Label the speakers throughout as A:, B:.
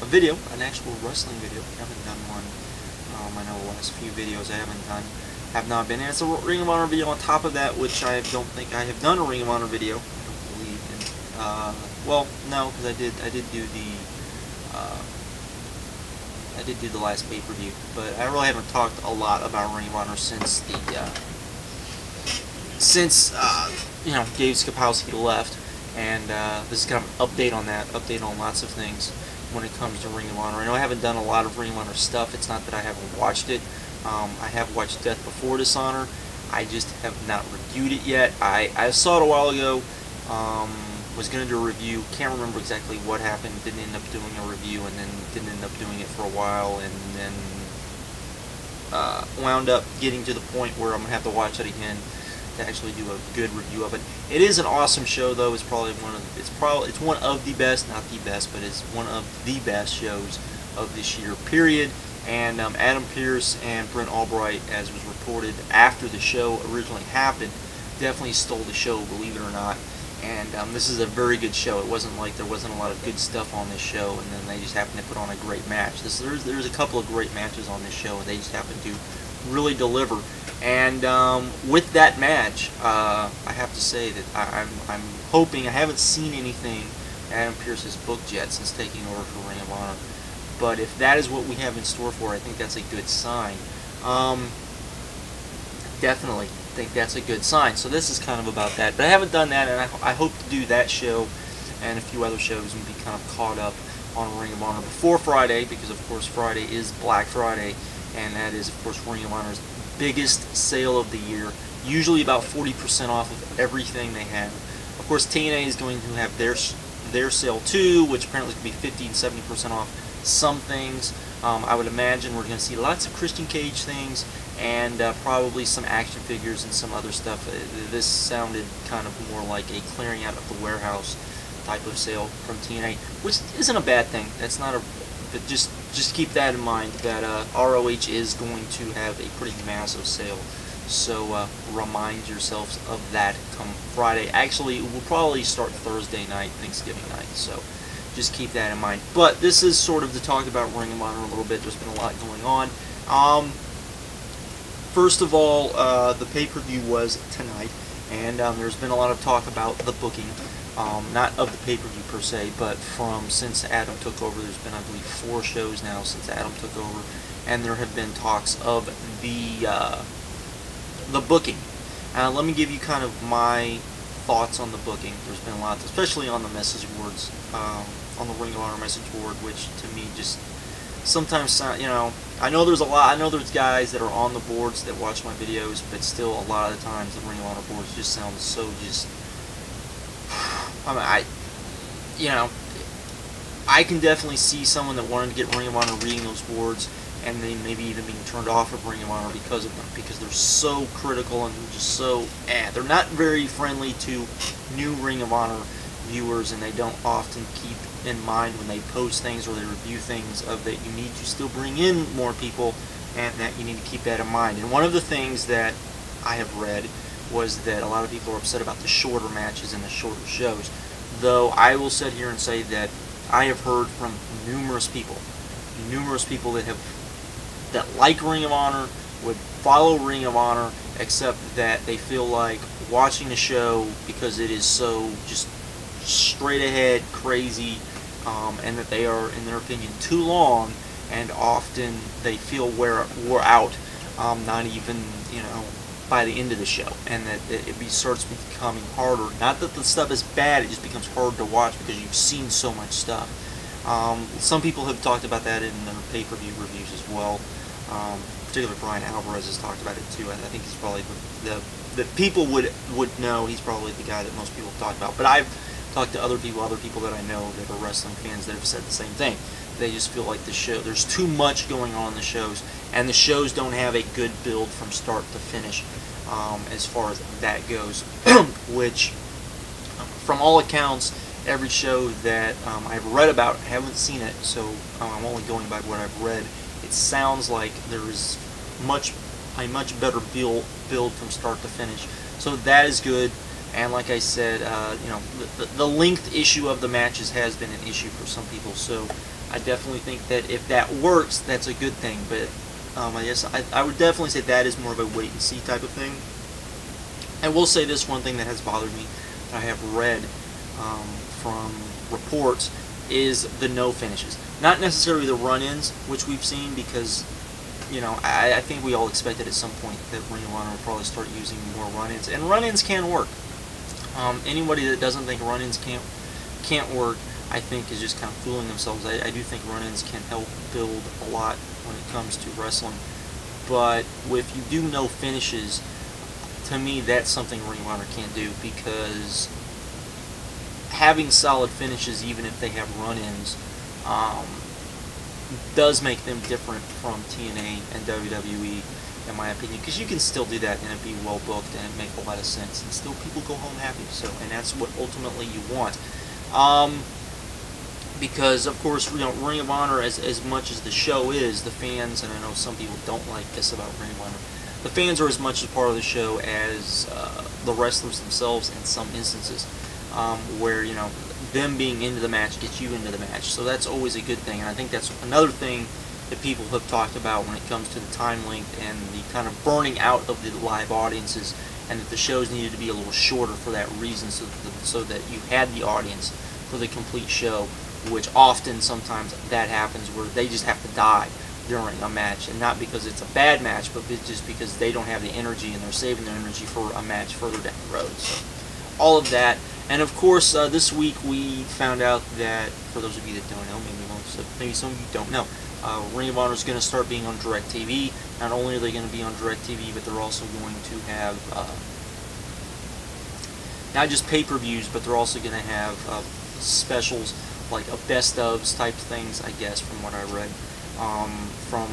A: video, an actual wrestling video. I haven't done one. I know the last few videos I haven't done have not been. And it's a Ring of Honor video on top of that, which I don't think I have done a Ring of Honor video. I don't believe. And, well, no, because I did do the last pay-per-view, but I really haven't talked a lot about Ring of Honor since the you know, Dave Skopowski left. And this is kind of an update on that, update on lots of things when it comes to Ring of Honor. I know I haven't done a lot of Ring of Honor stuff. It's not that I haven't watched it. I have watched Death Before Dishonor. I just have not reviewed it yet. I saw it a while ago. Was going to do a review. Can't remember exactly what happened. Didn't end up doing a review, and then didn't end up doing it for a while, and then wound up getting to the point where I'm going to have to watch it again to actually do a good review of it. It is an awesome show, though. It's probably one of the best, not the best, but it's one of the best shows of this year, period. And Adam Pearce and Brent Albright, as was reported after the show originally happened, definitely stole the show, believe it or not. And this is a very good show. It wasn't like there wasn't a lot of good stuff on this show, and then they just happened to put on a great match. There's a couple of great matches on this show, and they just happened to really deliver. And with that match, I have to say that I'm hoping. I haven't seen anything Adam Pearce has booked yet since taking over for Ring of Honor, but if that is what we have in store for, I think that's a good sign. Definitely think that's a good sign. So this is kind of about that, but I haven't done that, and I hope to do that show and a few other shows and be kind of caught up on Ring of Honor before Friday, because of course Friday is Black Friday, and that is of course Ring of Honor's biggest sale of the year, usually about 40% off of everything they have. Of course TNA is going to have their sale too, which apparently could be 50 and 70% off some things. I would imagine we're going to see lots of Christian Cage things, and probably some action figures and some other stuff. This sounded kind of more like a clearing out of the warehouse type of sale from TNA, which isn't a bad thing. That's not a, but just keep that in mind, that ROH is going to have a pretty massive sale. So remind yourselves of that come Friday. Actually, it will probably start Thursday night, Thanksgiving night. So just keep that in mind. But this is sort of to talk about Ring of Honor a little bit. There's been a lot going on. First of all, the pay-per-view was tonight, and there's been a lot of talk about the booking, not of the pay-per-view per se, but since Adam took over. There's been, I believe, 4 shows now since Adam took over, and there have been talks of the booking. Let me give you kind of my thoughts on the booking. There's been a lot, especially on the message boards, on the Ring of Honor message board, which to me just sometimes sound, you know, I know there's guys that are on the boards that watch my videos, but still a lot of the times the Ring of Honor boards just sound so you know, I can definitely see someone that wanted to get Ring of Honor reading those boards, and then maybe even being turned off of Ring of Honor because of them, because they're so critical and just so, they're not very friendly to new Ring of Honor viewers, and they don't often keep in mind when they post things or they review things of that you need to still bring in more people, and that you need to keep that in mind. And one of the things that I have read was that a lot of people are upset about the shorter matches and the shorter shows, though I will sit here and say that I have heard from numerous people that like Ring of Honor, would follow Ring of Honor, except that they feel like watching the show, because it is so just straight ahead crazy, and that they are, in their opinion, too long, and often they feel wore out, not even, you know, by the end of the show, and that it starts becoming harder. Not that the stuff is bad, it just becomes hard to watch because you've seen so much stuff. Some people have talked about that in their pay-per-view reviews as well. Particularly Brian Alvarez has talked about it too. I think he's probably the people would know. He's probably the guy that most people have talked about. But I've talked to other people that I know that are wrestling fans that have said the same thing. They just feel like there's too much going on in the shows, and the shows don't have a good build from start to finish, as far as that goes. Which, from all accounts, every show that I've read about, I haven't seen it, so I'm only going by what I've read. It sounds like there is a much better build from start to finish. So that is good. And like I said, you know, the length issue of the matches has been an issue for some people. So I definitely think that if that works, that's a good thing. But I guess I would definitely say that is more of a wait and see type of thing. I will say this one thing that has bothered me, that I have read from reports, is the no finishes. Not necessarily the run-ins, which we've seen, because I think we all expected at some point that Ring of Honor would probably start using more run-ins, and run-ins can work. Anybody that doesn't think run-ins can't work, I think, is just kind of fooling themselves. I do think run-ins can help build a lot when it comes to wrestling, but if you do no finishes, to me that's something Ring of Honor can't do, because having solid finishes, even if they have run-ins, does make them different from TNA and WWE, in my opinion, because you can still do that and it be well booked and it make a lot of sense, and still people go home happy. So, and that's what ultimately you want. Because of course, Ring of Honor, as much as the show is, the fans, and I know some people don't like this about Ring of Honor, the fans are as much a part of the show as the wrestlers themselves in some instances, where them being into the match gets you into the match. So that's always a good thing, and I think that's another thing that people have talked about when it comes to the time length and the kind of burning out of the live audiences, and that the shows needed to be a little shorter for that reason, so that you had the audience for the complete show, which often, sometimes that happens where they just have to die during a match, and not because it's a bad match, but just because they don't have the energy and they're saving their energy for a match further down the road. So all of that. And of course, this week we found out that, for those of you that don't know, maybe some of you don't know, Ring of Honor is going to start being on DirecTV. Not only are they going to be on DirecTV, but they're also going to have not just pay-per-views, but they're also going to have specials, like a best ofs type things, I guess, from what I read, from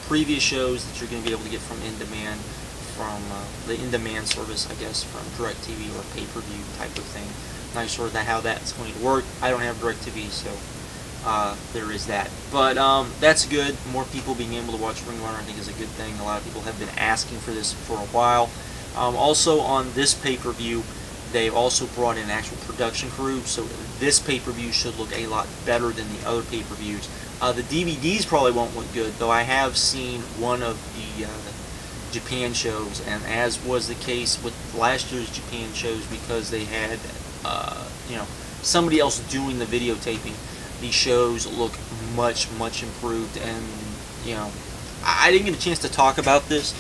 A: previous shows that you're going to be able to get from in-demand, from the in-demand service, I guess, from DirecTV, or pay-per-view type of thing. Not sure how that's going to work. I don't have DirecTV, so there is that. But that's good. More people being able to watch Ring of Honor, I think, is a good thing. A lot of people have been asking for this for a while. Also, on this pay-per-view, they've also brought in an actual production crew, so this pay-per-view should look a lot better than the other pay-per-views. The DVDs probably won't look good, though I have seen one of the Japan shows, and as was the case with last year's Japan shows, because they had somebody else doing the videotaping, the shows look much improved. And I didn't get a chance to talk about this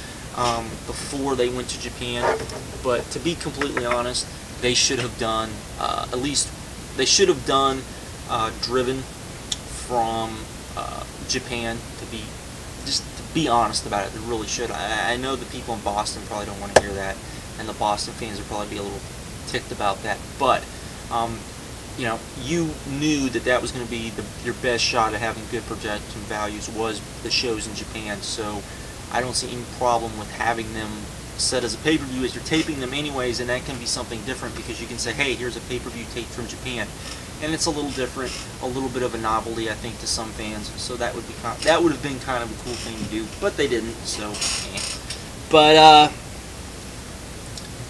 A: before they went to Japan, but to be completely honest, they should have done at least Driven from Japan, to be honest about it. They really should. I know the people in Boston probably don't want to hear that, and the Boston fans would probably be a little ticked about that, but you knew that was going to be your best shot at having good production values, was the shows in Japan. So I don't see any problem with having them set as a pay-per-view, as you're taping them anyways, and that can be something different, because you can say, hey, here's a pay-per-view taped from Japan, and it's a little different, a little bit of a novelty, I think, to some fans. So that would have been kind of a cool thing to do, but they didn't. So,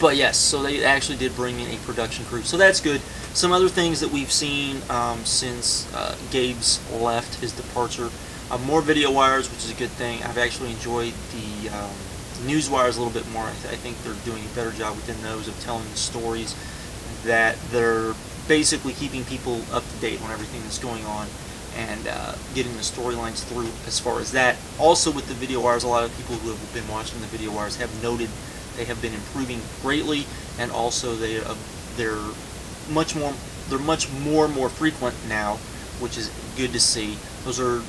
A: but yes, so they actually did bring in a production crew, so that's good. Some other things that we've seen since Gabe's left, his departure, more video wires, which is a good thing. I've actually enjoyed the news wires a little bit more. I think they're doing a better job within those of telling the stories, that they're basically keeping people up to date on everything that's going on, and getting the storylines through as far as that. Also with the video wires, a lot of people who have been watching the video wires have noted they have been improving greatly, and also they're much more frequent now, which is good to see. Those are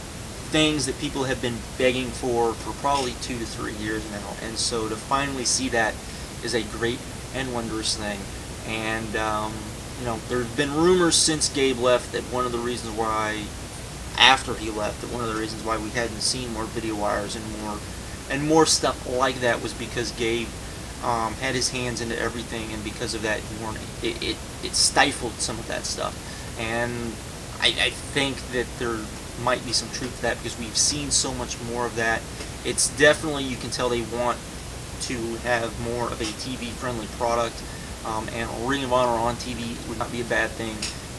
A: things that people have been begging for probably 2 to 3 years now, and so to finally see that is a great and wondrous thing. And there have been rumors since Gabe left that one of the reasons why, after he left, that one of the reasons why we hadn't seen more video wires and more stuff like that was because Gabe had his hands into everything, and because of that, it stifled some of that stuff. And I think that there might be some truth to that, because we've seen so much more of that. It's definitely, you can tell they want to have more of a TV-friendly product, and Ring of Honor on TV would not be a bad thing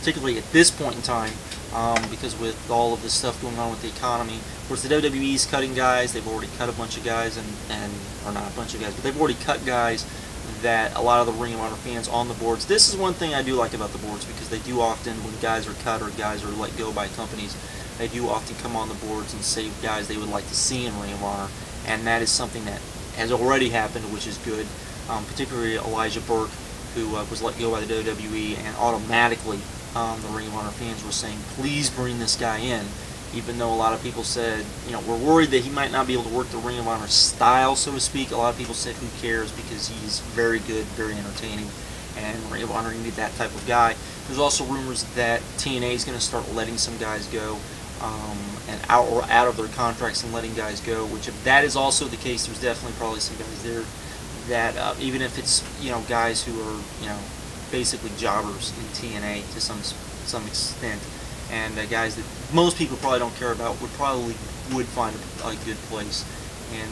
A: particularly at this point in time, because with all of this stuff going on with the economy. Of course, the WWE's cutting guys. They've already cut a bunch of guys, or not a bunch of guys, but they've already cut guys that a lot of the Ring of Honor fans on the boards. This is one thing I do like about the boards, because they do often, when guys are cut or guys are let go by companies, they do often come on the boards and say guys they would like to see in Ring of Honor, and that is something that has already happened, which is good. Particularly Elijah Burke, who was let go by the WWE, and automatically the Ring of Honor fans were saying, please bring this guy in, even though a lot of people said, you know, we're worried that he might not be able to work the Ring of Honor style, so to speak. A lot of people said, who cares, because he's very good, very entertaining, and Ring of Honor needed that type of guy. There's also rumors that TNA is going to start letting some guys go, and out of their contracts and letting guys go, which if that is also the case, there's definitely probably some guys there that, even if it's, you know, guys who are, you know, basically jobbers in TNA to some extent, and guys that most people probably don't care about would find a good place in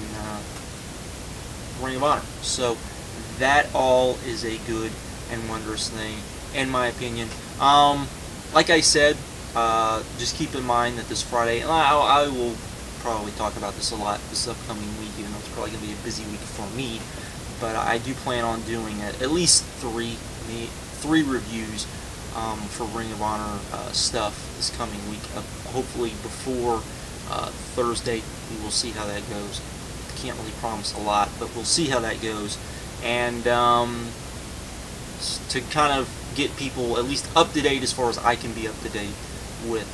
A: Ring of Honor. So that all is a good and wondrous thing, in my opinion. Like I said, just keep in mind that this Friday, and I will probably talk about this a lot this upcoming week, even though it's probably going to be a busy week for me, but I do plan on doing at least three reviews for Ring of Honor stuff this coming week. Hopefully before Thursday. We will see how that goes. Can't really promise a lot, but we'll see how that goes. And to kind of get people at least up to date as far as I can be up to date with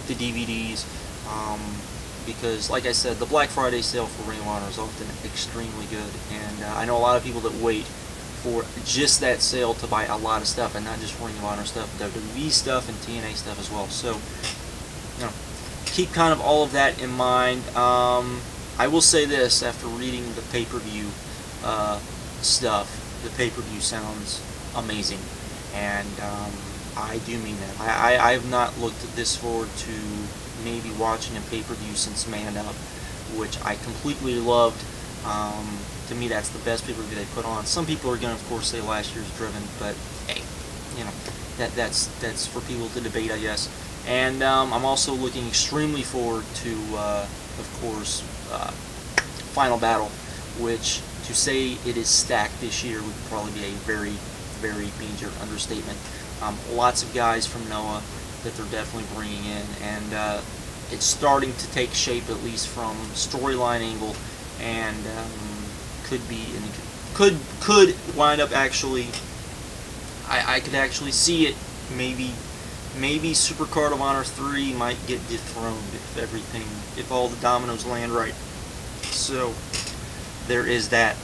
A: the DVDs, because like I said, the Black Friday sale for Ring of Honor is often extremely good, and I know a lot of people that wait for just that sale to buy a lot of stuff, and not just Ring of Honor stuff, but WWE stuff and TNA stuff as well. So, you know, keep kind of all of that in mind. I will say this, after reading the pay-per-view stuff, the pay-per-view sounds amazing, and I do mean that. I have not looked this forward to maybe watching a pay-per-view since Man Up, which I completely loved. To me, that's the best pay-per-view they put on. Some people are going to, of course, say last year's Driven, but hey, you know, that's for people to debate, I guess. And I'm also looking extremely forward to, of course, Final Battle, which to say it is stacked this year would probably be a very, very major understatement. Lots of guys from Noah that they're definitely bringing in, and it's starting to take shape, at least from storyline angle, and could wind up actually. I could actually see it. Maybe Super Card of Honor 3 might get dethroned if all the dominoes land right. So there is that.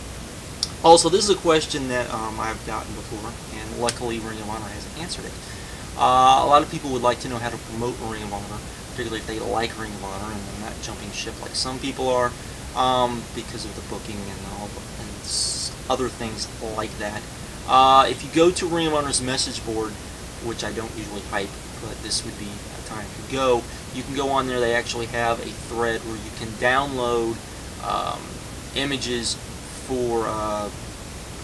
A: Also, this is a question that I've gotten before, and luckily Ring of Honor has answered it. A lot of people would like to know how to promote Ring of Honor, particularly if they like Ring of Honor and they're not jumping ship like some people are, because of the booking and other things like that. If you go to Ring of Honor's message board, which I don't usually hype, but this would be a time to go, you can go on there. They actually have a thread where you can download images for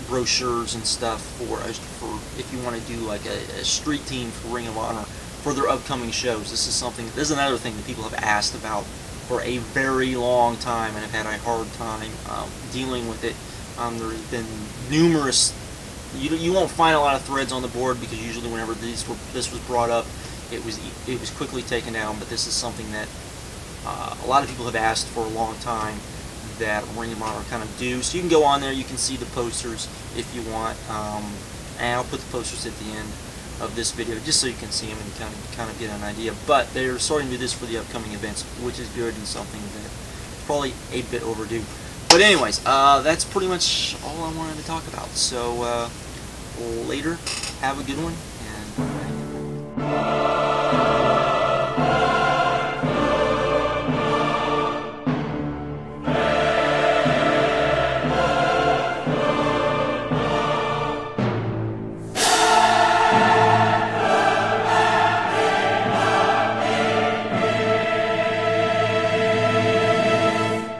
A: brochures and stuff for if you want to do like a street team for Ring of Honor for their upcoming shows. This is another thing that people have asked about for a very long time and have had a hard time dealing with it. There have been numerous. You won't find a lot of threads on the board, because usually whenever this was brought up, it was quickly taken down. But this is something that a lot of people have asked for a long time, that Ring of Honor kind of do. So you can go on there, you can see the posters if you want, and I'll put the posters at the end of this video just so you can see them and kind of get an idea. But they're starting to do this for the upcoming events, which is good and something that's probably a bit overdue. But anyways, that's pretty much all I wanted to talk about. So later, have a good one, and bye.